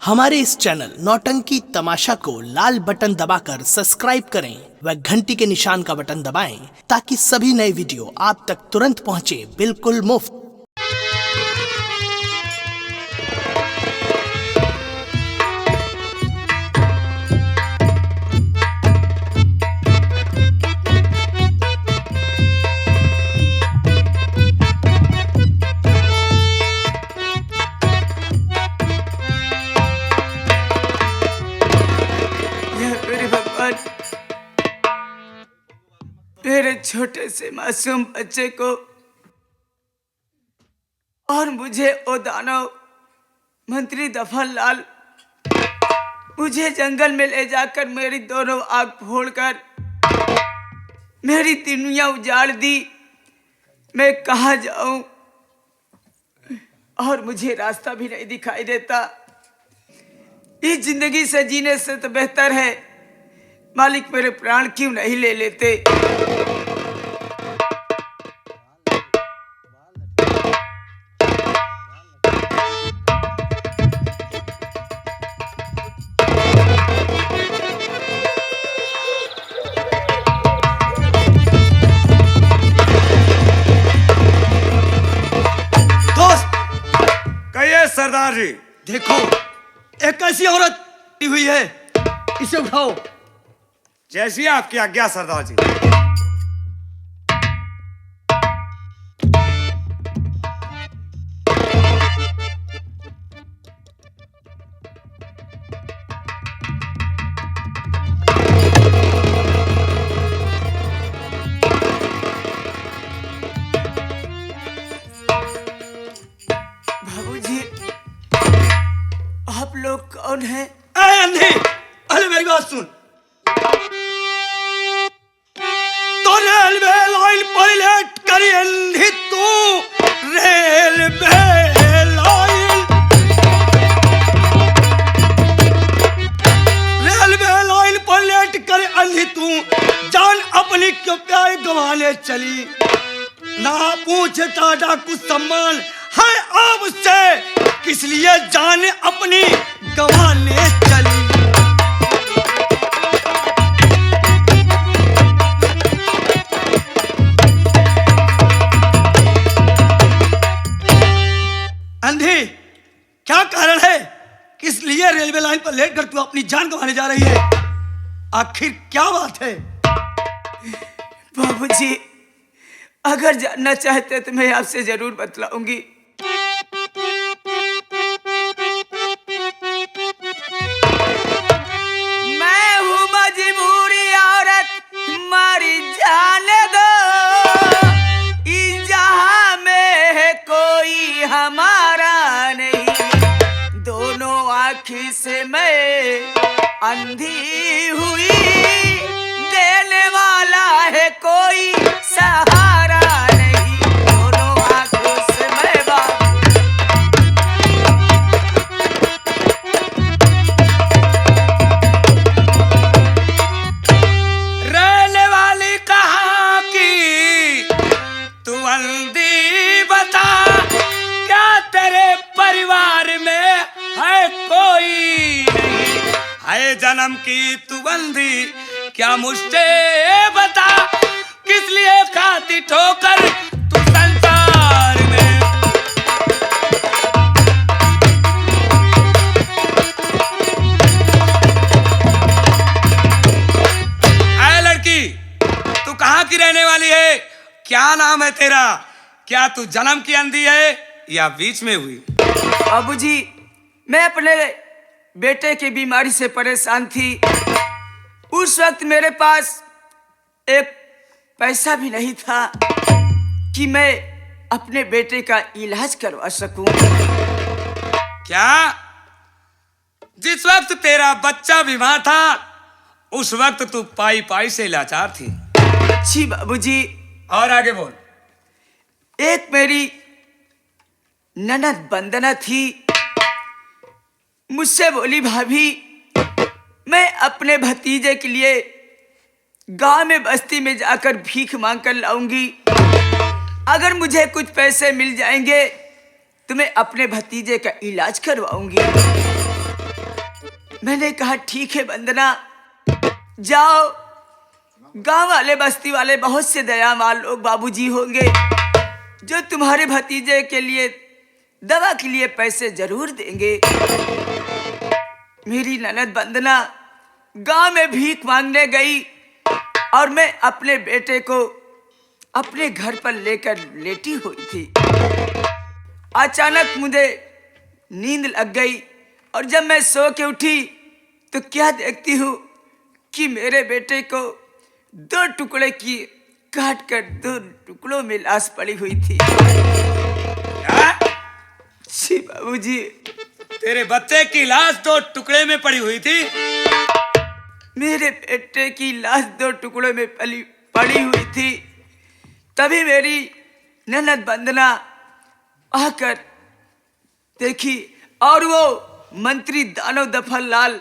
हमारे इस चैनल नौटंकी तमाशा को लाल बटन दबाकर सब्सक्राइब करें व घंटी के निशान का बटन दबाएं ताकि सभी नए वीडियो आप तक तुरंत पहुंचे बिल्कुल मुफ्त। मेरे छोटे से मासूम बच्चे को और मुझे ओ दानव मंत्री दफनलाल मुझे जंगल में ले जाकर मेरी दोनों आंख फोड़कर मेरी दुनिया उजाड़ दी। मैं कहाँ जाऊं और मुझे रास्ता भी नहीं दिखाई देता। इस जिंदगी से जीने से तो बेहतर है मालिक मेरे प्राण क्यों नहीं ले लेते। कहिए सरदार जी। देखो एक ऐसी औरत हुई है, इसे उठाओ। जैसी आपकी आज्ञा सरदार जी। बाबूजी आप लोग कौन हैं? अंधे, अरे मेरी बात सुन। तो रेलवे लाइन पायलट करी अंधी तू, रेलवे लाइन पायलट करे अंधी तू, जान अपनी क्यों प्यार गंवाने चली। ना पूछता डाकू सम्मान है आपसे, किस लिए जान अपनी गंवाने चली। अंधी, क्या कारण है किस लिए रेलवे लाइन पर लेट कर तू अपनी जान गंवाने जा रही है? आखिर क्या बात है? बाबूजी अगर जानना चाहते तो मैं आपसे जरूर बतलाऊंगी। मैं हूँ मजबूरी औरत, मारी जाने दो। इस जहां में है कोई हमारा नहीं, दोनों आँखी से मैं अंधी हुई। देने वाला है कोई सहारा नहीं, दोनों आँखों से मैं रहने वाली कहाँ की तू अंधी, बता क्या तेरे परिवार में है कोई नहीं? है जन्म की तू अंधी, क्या मुझसे बता किस लिए खाती ठोकर तू संसार में? ऐ लड़की, तू कहाँ की रहने वाली है? क्या नाम है तेरा? क्या तू जन्म की अंधी है या बीच में हुई? बाबूजी मैं अपने बेटे की बीमारी से परेशान थी। उस वक्त मेरे पास एक पैसा भी नहीं था कि मैं अपने बेटे का इलाज करवा सकूं। क्या जिस वक्त तेरा बच्चा बीमार था उस वक्त तू पाई पाई से लाचार थी? जी बाबूजी। और आगे बोल। एक मेरी ननद वंदना थी, मुझसे बोली भाभी मैं अपने भतीजे के लिए गांव में बस्ती में जाकर भीख मांग कर लाऊंगी। अगर मुझे कुछ पैसे मिल जाएंगे तो मैं अपने भतीजे का इलाज करवाऊंगी। मैंने कहा ठीक है वंदना, जाओ। गांव वाले बस्ती वाले बहुत से दयावान लोग बाबूजी होंगे जो तुम्हारे भतीजे के लिए दवा के लिए पैसे जरूर देंगे। मेरी ननद वंदना गांव में भीख मांगने गई और मैं अपने बेटे को अपने घर पर लेकर लेटी हुई थी। अचानक मुझे नींद लग गई और जब मैं सो के उठी तो क्या देखती हूँ कि मेरे बेटे को 2 टुकड़े की काट कर 2 टुकड़ों में लाश पड़ी हुई थी। जी बाबूजी, तेरे बच्चे की लाश 2 टुकड़े में पड़ी हुई थी। मेरे बेटे की लाश 2 टुकड़ों में पड़ी हुई थी। तभी मेरी ननद वंदना आकर देखी और वो मंत्री दानव दफल लाल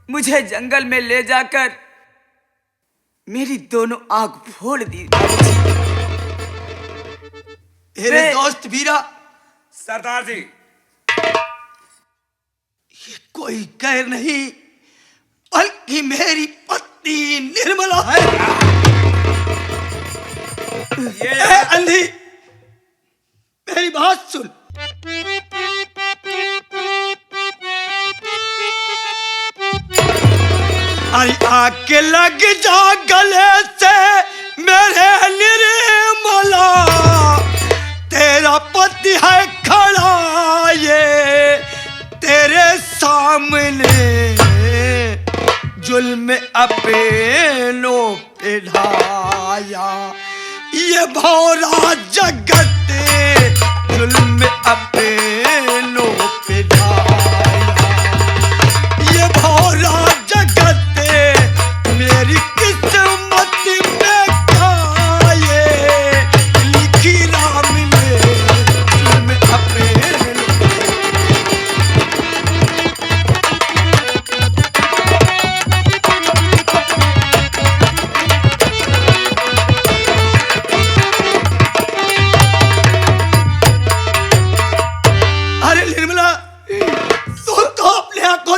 मुझे जंगल में ले जाकर मेरी दोनों आंख फोड़ दी। मेरे दोस्त वीरा, सरदार जी, ये कोई गैर नहीं बल्कि मेरी पत्नी निर्मला है। ए अंधी, मेरी बात सुन। अरे आके लग जा गले से मेरे निर्मला, तेरा पति है खड़ा ये तेरे सामने, जुल्म अपनों पे ढाया ये भौरा जगत, जुल्म अपनों पे ढाया ये भौरा जगत, मेरी किस्मत में क्या ये लिखी राम ने, जुल्म अपनों।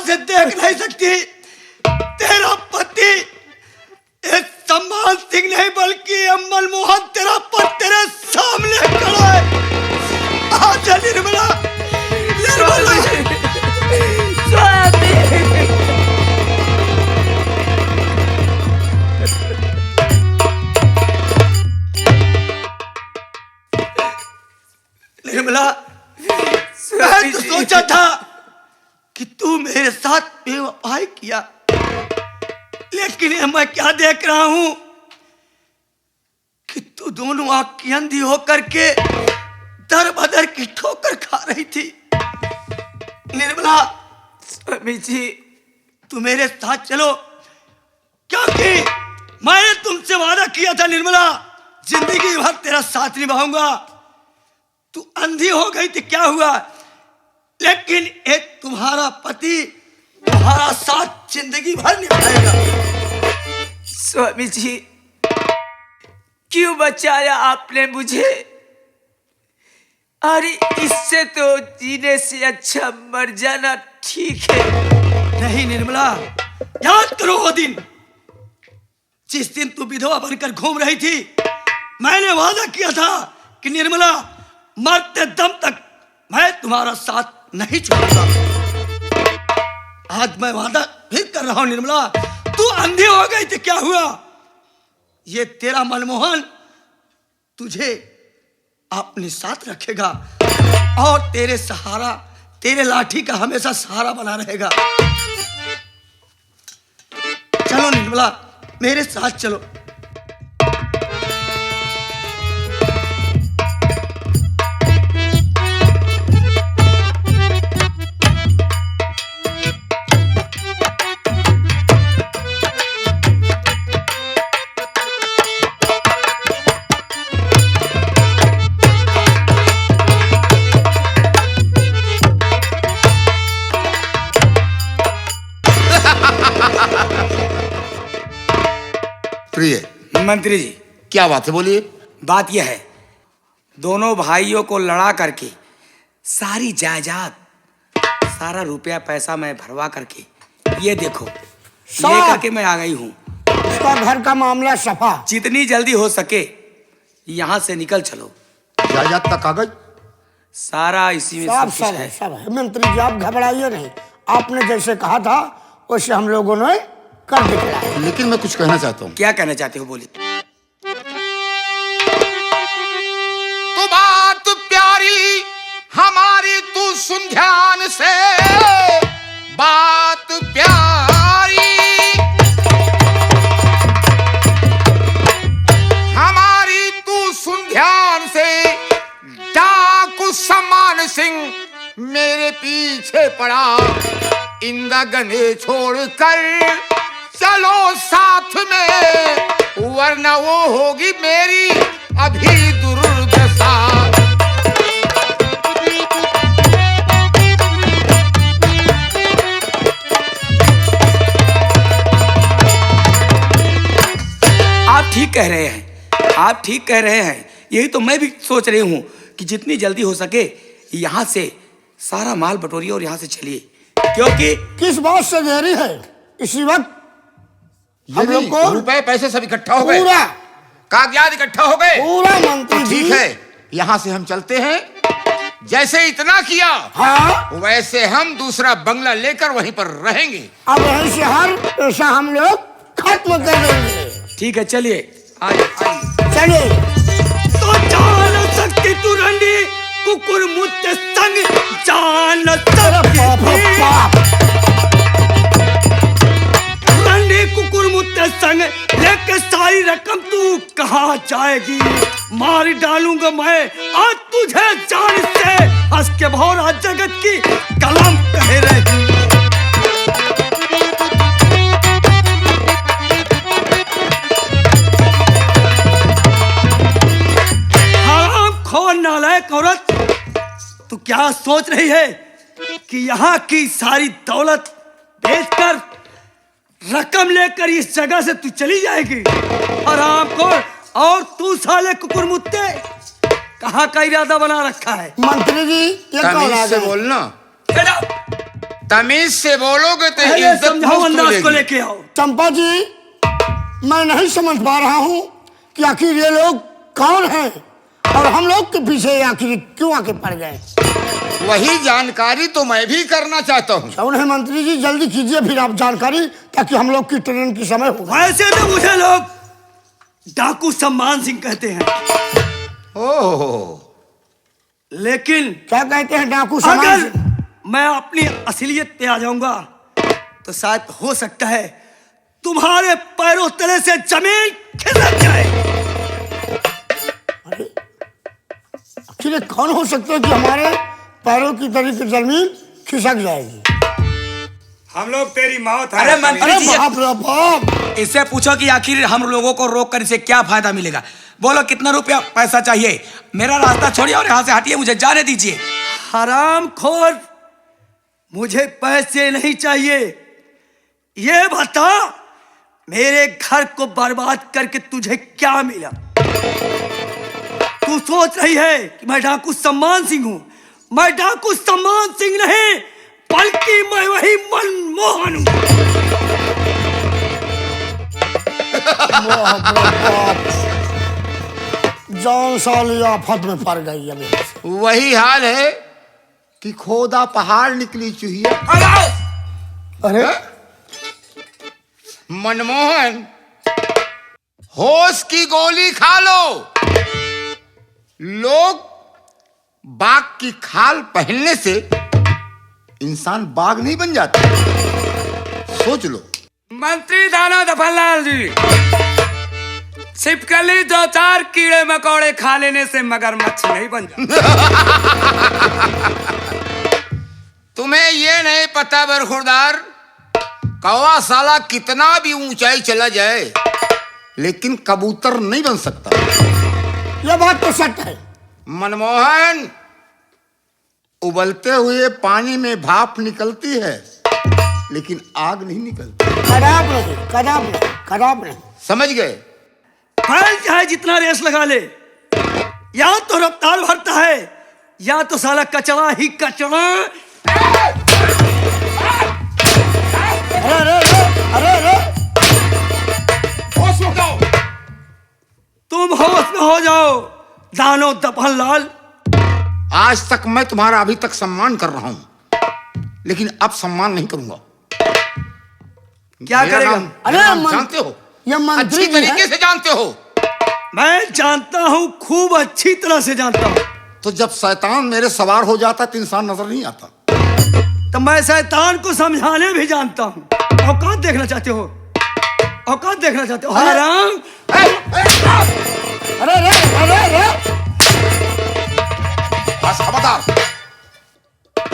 से देख नहीं सकती, तेरा पति एक सम्मान सिंह नहीं बल्कि मनमोहन तेरा पति तेरे सामने खड़ा है। आजा निर्मला, निर्मला। निर्मला, मैं तो सोचा था कि तू मेरे साथ बेवफाई किया, लेकिन मैं क्या देख रहा हूं कि तू दोनों आंख की अंधी होकर के दर बदर की ठोकर खा रही थी। निर्मला, स्वामी जी, तू मेरे साथ चलो, क्योंकि मैंने तुमसे वादा किया था निर्मला, जिंदगी भर तेरा साथ निभाऊंगा। तू अंधी हो गई थी, क्या हुआ, लेकिन एक तुम्हारा पति तुम्हारा साथ जिंदगी भर निभाएगा। स्वामी जी, क्यों बचाया आपने मुझे? अरे इससे तो जीने से अच्छा मर जाना ठीक है। नहीं निर्मला, याद करो वो दिन जिस दिन तू विधवा बनकर घूम रही थी। मैंने वादा किया था कि निर्मला, मरते दम तक मैं तुम्हारा साथ नहीं छोड़ूंगा। आज मैं वादा फिर कर रहा हूं निर्मला, तू अंधी हो गई थी, क्या हुआ, ये तेरा मनमोहन तुझे अपने साथ रखेगा और तेरे सहारा, तेरे लाठी का हमेशा सहारा बना रहेगा। चलो निर्मला, मेरे साथ चलो। मंत्री जी, क्या बात है, बोलिए। बात यह है, दोनों भाइयों को लड़ा करके सारी जायदाद, सारा रुपया पैसा मैं भरवा करके ये देखो, ये साहब। करके मैं आ गई हूँ। उसका घर का मामला सफा। जितनी जल्दी हो सके यहाँ से निकल चलो। जायदाद का कागज सारा इसी में सब सब कुछ सब है, है। सब है। मंत्री जी आप घबराइए नहीं, आपने जैसे कहा था वैसे हम लोगों ने कर दिखलाया। लेकिन मैं कुछ कहना चाहता हूँ। क्या कहना चाहते हो, बोलिए। तो बात प्यारी हमारी तू सुन ध्यान से, बात प्यारी हमारी तू सुन ध्यान से। डाकू सम्मान सिंह मेरे पीछे पड़ा, इंदा गने छोड़कर चलो साथ में, वरना वो होगी मेरी अभी दुर्दशा। आप ठीक कह रहे हैं, आप ठीक कह रहे हैं। यही तो मैं भी सोच रही हूँ कि जितनी जल्दी हो सके यहाँ से सारा माल बटोरिए और यहाँ से चलिए, क्योंकि किस बात से देरी है? इसी वक्त हम लोग को रुपए पैसे सब इकट्ठा हो गए, पूरा कागजात इकट्ठा हो गए। पूरा मंत्री जी। ठीक है, यहाँ से हम चलते हैं। जैसे इतना किया, हाँ, वैसे हम दूसरा बंगला लेकर वहीं पर रहेंगे। अब यहीं से हर पेशा हम लोग खत्म कर देंगे। ठीक है, चलिए आइए। चलिए। तो जान सकती तू रंडी कुकुर मुत्ते संग, जान अरे बाप रे सकती बाप। रंडी कुकुर मुत्ते संग लेके सारी रकम तू कहाँ जाएगी? मार डालूंगा मैं आज तुझे जान से, हंस के भौरा जगत की कलम कह रही। हराम खोर नालायक औरत, तू क्या सोच रही है कि यहाँ की सारी दौलत बेचकर रकम लेकर इस जगह से तू चली जाएगी? हराम खोर, और तू साले कुकुर मुत्ते कहाँ का इरादा बना रखा है? मंत्री जी ये कौन आ तमीज से गए? बोलना, तमीज से बोलोगे तो पहले इज्जत समझाओ, मुफ्त अंदाज को मिलेगी। लेके आओ। चंपा जी, मैं नहीं समझ पा रहा हूँ कि आखिर ये लोग कौन हैं और हम लोग के पीछे आखिर क्यों आके पड़ गए? वही जानकारी तो मैं भी करना चाहता हूँ। कौन है मंत्री जी? जल्दी कीजिए फिर आप जानकारी, ताकि हम लोग की ट्रेन की समय हो। वैसे तो मुझे लोग डाकू सम्मान सिंह कहते हैं, ओह, लेकिन क्या कहते हैं डाकू समाज? अगर मैं अपनी असलियत पे आ जाऊंगा तो शायद हो सकता है तुम्हारे पैरों तले से जमीन खिसक जाए। आखिर ये कौन हो सकता है कि हमारे पैरों की तरीके जमीन खिसक जाएगी? हम लोग तेरी मौत है। अरे मंत्री अरे जी, बाप रे बाप। इससे पूछो कि आखिर हम लोगों को रोक कर इसे क्या फायदा मिलेगा। बोलो कितना रुपया पैसा चाहिए? मेरा रास्ता छोड़िए और यहाँ से हटिए, मुझे जाने दीजिए। हराम खोर, मुझे पैसे नहीं चाहिए। ये बता, मेरे घर को बर्बाद करके तुझे क्या मिला? तू सोच रही है कि मैं डाकू सम्मान सिंह हूं? मैं डाकू सम्मान सिंह नहीं, बल्कि मैं वही मनमोहन हूं। बाप रे बाप। जान साली आफत में पड़ गई अभी। वही हाल है कि खोदा पहाड़ निकली चूहिया। अरे मनमोहन, होश की गोली खा लो। लोग बाघ की खाल पहनने से इंसान बाघ नहीं बन जाता। सोच लो। मंत्री दाना दफनलाल जी, छिपकली दो चार कीड़े मकोड़े खा लेने से मगरमच्छ नहीं बन जाता। तुम्हें ये नहीं पता बरखुरदार, कौवा साला कितना भी ऊंचाई चला जाए लेकिन कबूतर नहीं बन सकता। ये बात तो सच है। मनमोहन, उबलते हुए पानी में भाप निकलती है लेकिन आग नहीं निकलती। कदाप नहीं, कदाप नहीं, कदाप नहीं। समझ गए? फैल चाहे जितना रेस लगा ले, या तो रफ्तार भरता है या तो साला कचरा ही कचरा। अरे दानो दफन लाल। आज तक मैं तुम्हारा अभी तक सम्मान कर रहा हूं, लेकिन अब सम्मान नहीं करूंगा। क्या मेरा करेगा? अरे मेरा नाम मन- जानते हो? ये मंत्री अच्छी जी हैं। तरीके से जानते हो। मैं जानता हूं, खूब अच्छी तरह से जानता हूं। तो जब शैतान मेरे सवार हो जाता तो इंसान नजर नहीं आता। तो मैं शैतान को समझाने भी जानता हूं। औकात देखना चाहते हो? औकात देखना चाहते हो? हराम। अरे रे अरे रे बस खबरदार।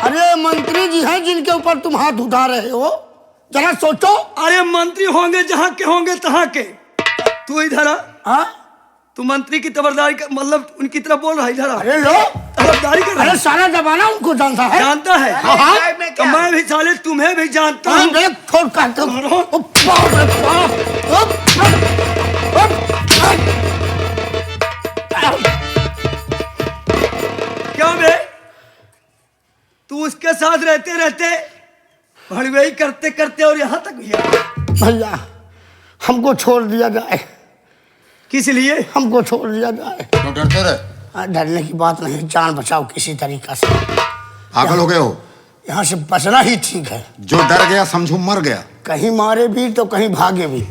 अरे मंत्री जी हैं जिनके ऊपर तुम हाथ उठा रहे हो, जरा सोचो। अरे मंत्री होंगे जहां के होंगे तहां के। तू इधर आ। हाँ? तू मंत्री की तबरदारी का मतलब उनकी तरफ बोल रहा है। इधर आ। अरे लो, तबरदारी कर रहा अरे है। सारा जमाना उनको जानता है। जानता है? हाँ। तो मैं भी साले तुम्हें भी जानता हूं। हम एक छोड़ काटते हो। ओ बाप रे बाप। क्या बे? तू उसके साथ रहते रहते भड़वई करते करते और यहाँ तक भी आया। भैया हमको छोड़ दिया जाए, किस लिए? हमको छोड़ दिया जाए। क्यों डरते रहे? डरने की बात नहीं, जान बचाओ किसी तरीका से। पागल हो गए हो? यहाँ से बचना ही ठीक है। जो डर गया समझो मर गया। कहीं मारे भी तो कहीं भागे भी।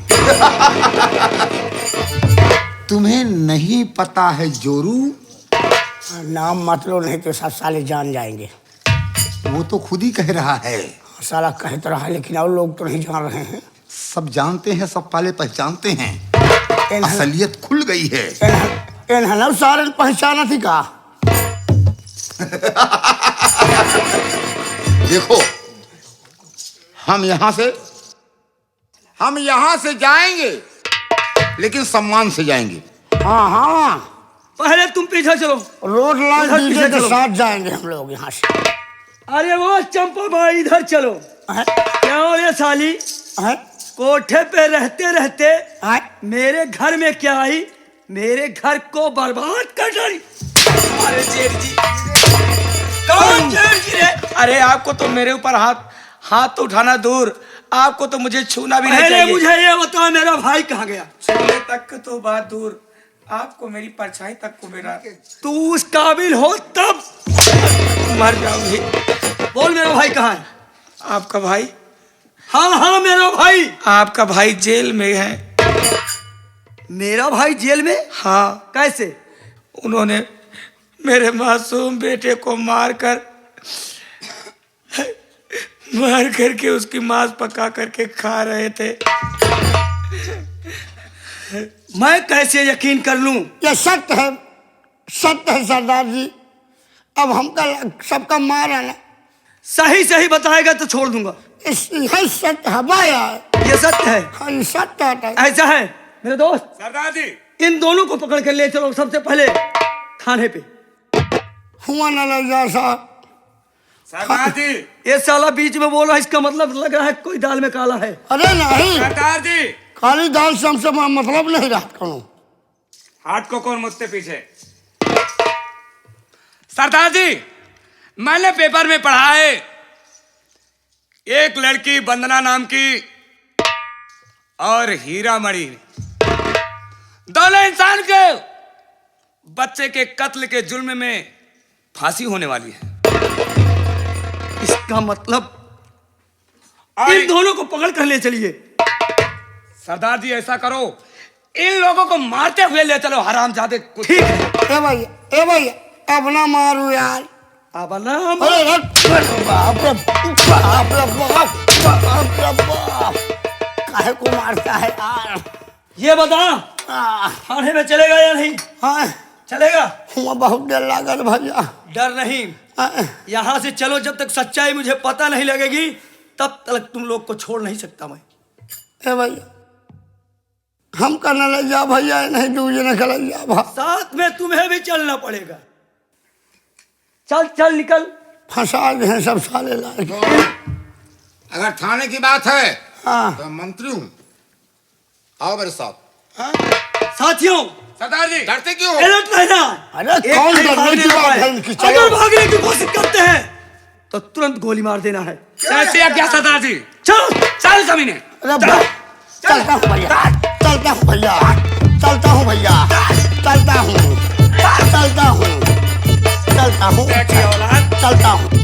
तुम्हें नहीं पता है जोरू? नाम मत लो, नहीं तो सब साले जान जाएंगे। वो तो खुद ही कह रहा है। साला कह तो रहा है, लेकिन और लोग तो नहीं जान रहे हैं। सब जानते हैं, सब पहले पहचानते हैं। असलियत खुल गई है। इन्हें सारे पहचाना थी का। देखो, हम यहां से जाएंगे, लेकिन सम्मान से जाएंगे। हाँ हाँ, पहले तुम पीछे चलो। रोड लाइन इधर डीजे पीछे के चलो। साथ जाएंगे हम लोग यहाँ से। अरे वो चंपा भाई इधर चलो। हैं? क्या हो ये साली? हैं? कोठे पे रहते रहते हैं? मेरे घर में क्या आई? मेरे घर को बर्बाद कर डाली। अरे जेठ जी, कौन जेठ जी रे? अरे आपको तो मेरे ऊपर हाथ तो उठाना दूर, आपको तो मुझे छूना भी नहीं पहले चाहिए। मुझे ये बता, मेरा भाई कहाँ गया? छूने तक तो बात दूर, आपको मेरी परछाई तक को मेरा। तू उस काबिल हो तब मर जाऊंगी। बोल, मेरा भाई कहाँ है? आपका भाई? हाँ हाँ, मेरा भाई। आपका भाई जेल में है। मेरा भाई जेल में? हाँ। कैसे? उन्होंने मेरे मासूम बेटे को मार करके उसकी मांस पका करके खा रहे थे। मैं कैसे यकीन कर लूं? ये सत्य है सरदार जी। अब हमका सबका मार आना। सही सही बताएगा तो छोड़ दूंगा। यह सत्य है भैया। ये सत्य है। हाँ, ये सत्य है। ऐसा है मेरे दोस्त, सरदार जी, इन दोनों को पकड़ कर ले चलो सबसे पहले थाने पे। हुआ न लग जा साहब। सरदार जी, ये साला बीच में बोल रहा है, इसका मतलब लग रहा है कोई दाल में काला है। अरे नहीं, सरदार जी, काली दाल से हमसे मतलब नहीं रहा करो। हाथ को कौन मुझसे पीछे? सरदार जी, मैंने पेपर में पढ़ा है, एक लड़की वंदना नाम की और हीरा मणि, दोनों इंसान के बच्चे के कत्ल के जुर्म में फांसी होने वाली है। इसका मतलब और इन दोनों को पकड़ कर ले चलिए। सरदार जी, ऐसा करो, इन लोगों को मारते हुए ले चलो, हरामजादे। ठीक है। ए भैया अब ना मारू यार। अब नाम अरे बाप रे बाप रे बाप, बाप रे बाप, काहे को मारता है यार। ये बता, थाने में चलेगा या नहीं? हाँ, चलेगा। हुआ बहुत डर लागल भैया। डर नहीं, यहाँ से चलो, जब तक सच्चाई मुझे पता नहीं लगेगी तब तक तुम लोग को छोड़ नहीं सकता मैं। ए भैया हम करना लग जा भैया, नहीं दूजे न कर जा भा। साथ में तुम्हें भी चलना पड़ेगा। चल चल निकल। फंसा गए सब साले लाए। अगर थाने की बात है हाँ तो मंत्री हूँ, आओ मेरे साथ। साथियों, सरदार जी, डरते क्यों हो? अलर्ट रहना। अरे एक कौन कहीं डरने भागने की ना बात पाए। है इनकी। अगर चलो भागने की कोशिश करते हैं तो तुरंत गोली मार देना है। कैसे क्या सरदार जी? चलो चल कमीने। अरे चलता हूँ भैया, चलता हूँ भैया, चलता हूँ भैया, चलता हूँ। चलता हूँ देखिए औलाद, चलता हूँ